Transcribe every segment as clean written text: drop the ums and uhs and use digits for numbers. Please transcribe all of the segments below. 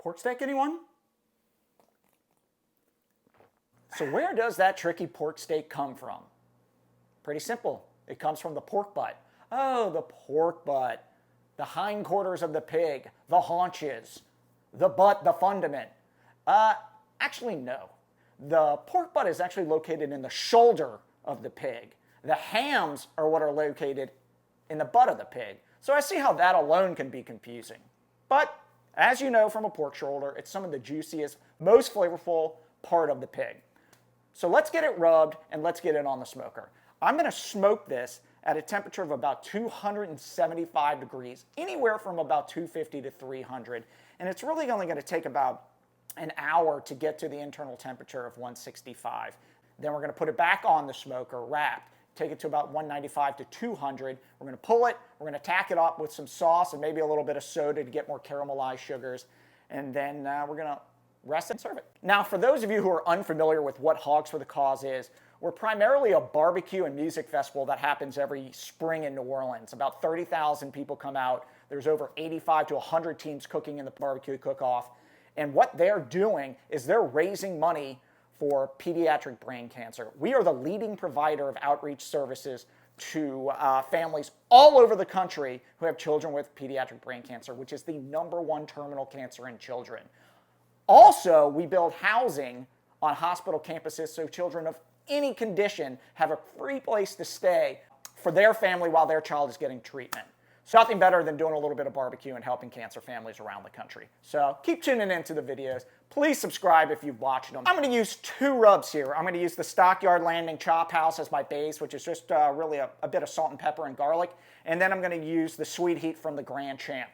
Pork steak, anyone? So where does that tricky pork steak come from? Pretty simple. It comes from the pork butt. Oh, the pork butt. The hindquarters of the pig, the haunches, the butt, the fundament. Actually, no. The pork butt is actually located in the shoulder of the pig. The hams are what are located in the butt of the pig. So I see how that alone can be confusing. But as you know from a pork shoulder, it's some of the juiciest, most flavorful part of the pig. So let's get it rubbed and let's get it on the smoker. I'm going to smoke this at a temperature of about 275 degrees, anywhere from about 250 to 300. And it's really only going to take about an hour to get to the internal temperature of 165. Then we're going to put it back on the smoker, wrapped, take it to about 195 to 200. We're going to pull it, we're going to tack it up with some sauce and maybe a little bit of soda to get more caramelized sugars. And then we're going to rest and serve it. Now, for those of you who are unfamiliar with what Hogs for the Cause is, we're primarily a barbecue and music festival that happens every spring in New Orleans. About 30,000 people come out. There's over 85 to 100 teams cooking in the barbecue cook-off. And what they're doing is they're raising money for pediatric brain cancer. We are the leading provider of outreach services to families all over the country who have children with pediatric brain cancer, which is the #1 terminal cancer in children. Also, we build housing on hospital campuses so children of any condition have a free place to stay for their family while their child is getting treatment. So nothing better than doing a little bit of barbecue and helping cancer families around the country. So keep tuning into the videos. Please subscribe if you've watched them. I'm going to use 2 rubs here. I'm going to use the Stockyard Landing Chop House as my base, which is just really a bit of salt and pepper and garlic. And then I'm going to use the Sweet Heat from the Grand Champ.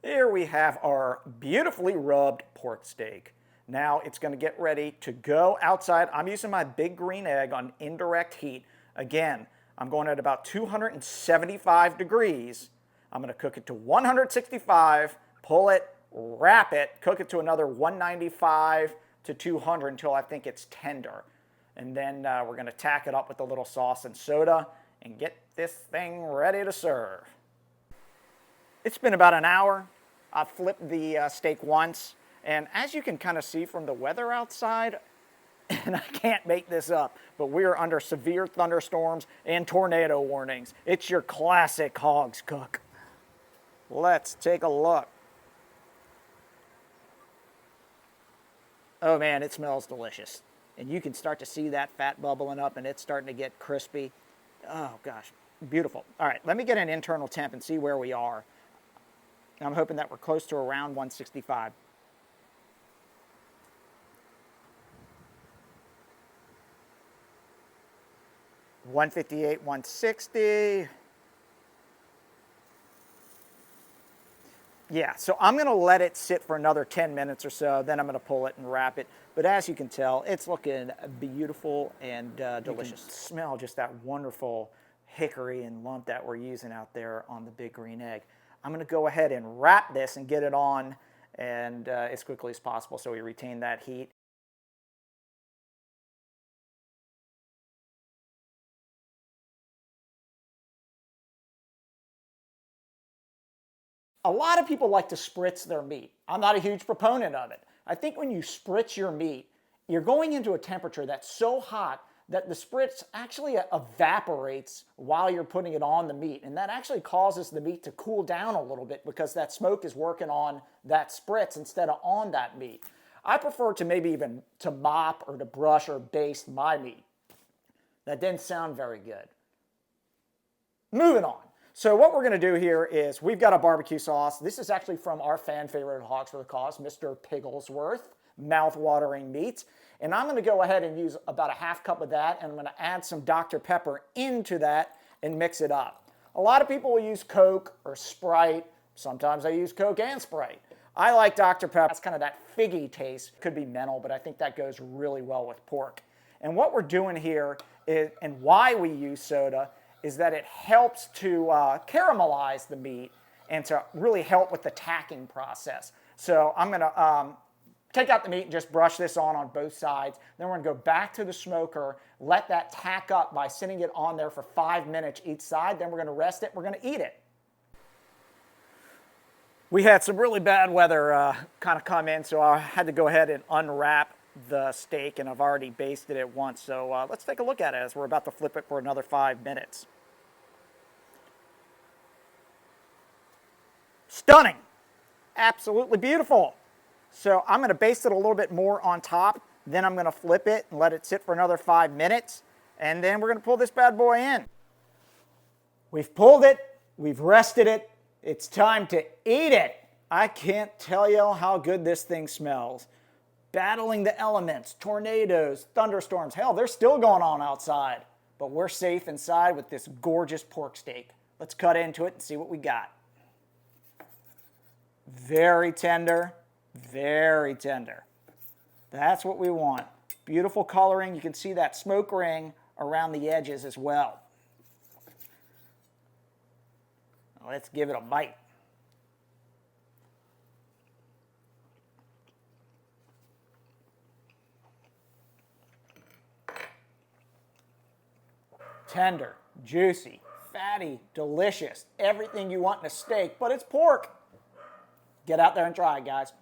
Here we have our beautifully rubbed pork steak. Now it's going to get ready to go outside. I'm using my big green egg on indirect heat. Again, I'm going at about 275 degrees. I'm going to cook it to 165, pull it, wrap it, cook it to another 195 to 200 until I think it's tender. And then we're going to tack it up with a little sauce and soda and get this thing ready to serve. It's been about an hour. I've flipped the steak once, and as you can kind of see from the weather outside, and I can't make this up, but we are under severe thunderstorms and tornado warnings. It's your classic Hogs cook. Let's take a look. Oh man, it smells delicious. And you can start to see that fat bubbling up and it's starting to get crispy. Oh gosh, beautiful. All right, let me get an internal temp and see where we are. I'm hoping that we're close to around 165. $158, 160. Yeah, so I'm going to let it sit for another 10 minutes or so, then I'm going to pull it and wrap it. But as you can tell, it's looking beautiful and delicious. You can smell just that wonderful hickory and lump that we're using out there on the big green egg. I'm going to go ahead and wrap this and get it on and as quickly as possible so we retain that heat. A lot of people like to spritz their meat. I'm not a huge proponent of it. I think when you spritz your meat, you're going into a temperature that's so hot that the spritz actually evaporates while you're putting it on the meat. And that actually causes the meat to cool down a little bit because that smoke is working on that spritz instead of on that meat. I prefer to maybe even to mop or to brush or baste my meat. That didn't sound very good. Moving on. So what we're going to do here is we've got a barbecue sauce. This is actually from our fan favorite at Hogs for the Cause, Mr. Pigglesworth, mouth-watering meat. And I'm going to go ahead and use about a half cup of that, and I'm going to add some Dr. Pepper into that and mix it up. A lot of people will use Coke or Sprite. Sometimes I use Coke and Sprite. I like Dr. Pepper. That's kind of that figgy taste. Could be mental, but I think that goes really well with pork. And what we're doing here is, and why we use soda, is that it helps to caramelize the meat and to really help with the tacking process. So I'm going to Take out the meat and just brush this on both sides. Then we're going to go back to the smoker, let that tack up by sitting it on there for 5 minutes each side. Then we're going to rest it. We're going to eat it. We had some really bad weather kind of come in, so I had to go ahead and unwrap the steak, and I've already basted it once. So let's take a look at it as we're about to flip it for another 5 minutes. Stunning. Absolutely beautiful. So I'm going to baste it a little bit more on top. Then I'm going to flip it and let it sit for another 5 minutes. And then we're going to pull this bad boy in. We've pulled it. We've rested it. It's time to eat it. I can't tell you how good this thing smells. Battling the elements, tornadoes, thunderstorms. Hell, they're still going on outside. But we're safe inside with this gorgeous pork steak. Let's cut into it and see what we got. Very tender. Very tender. That's what we want. Beautiful coloring. You can see that smoke ring around the edges as well. Let's give it a bite. Tender, juicy, fatty, delicious. Everything you want in a steak, but it's pork. Get out there and try it, guys.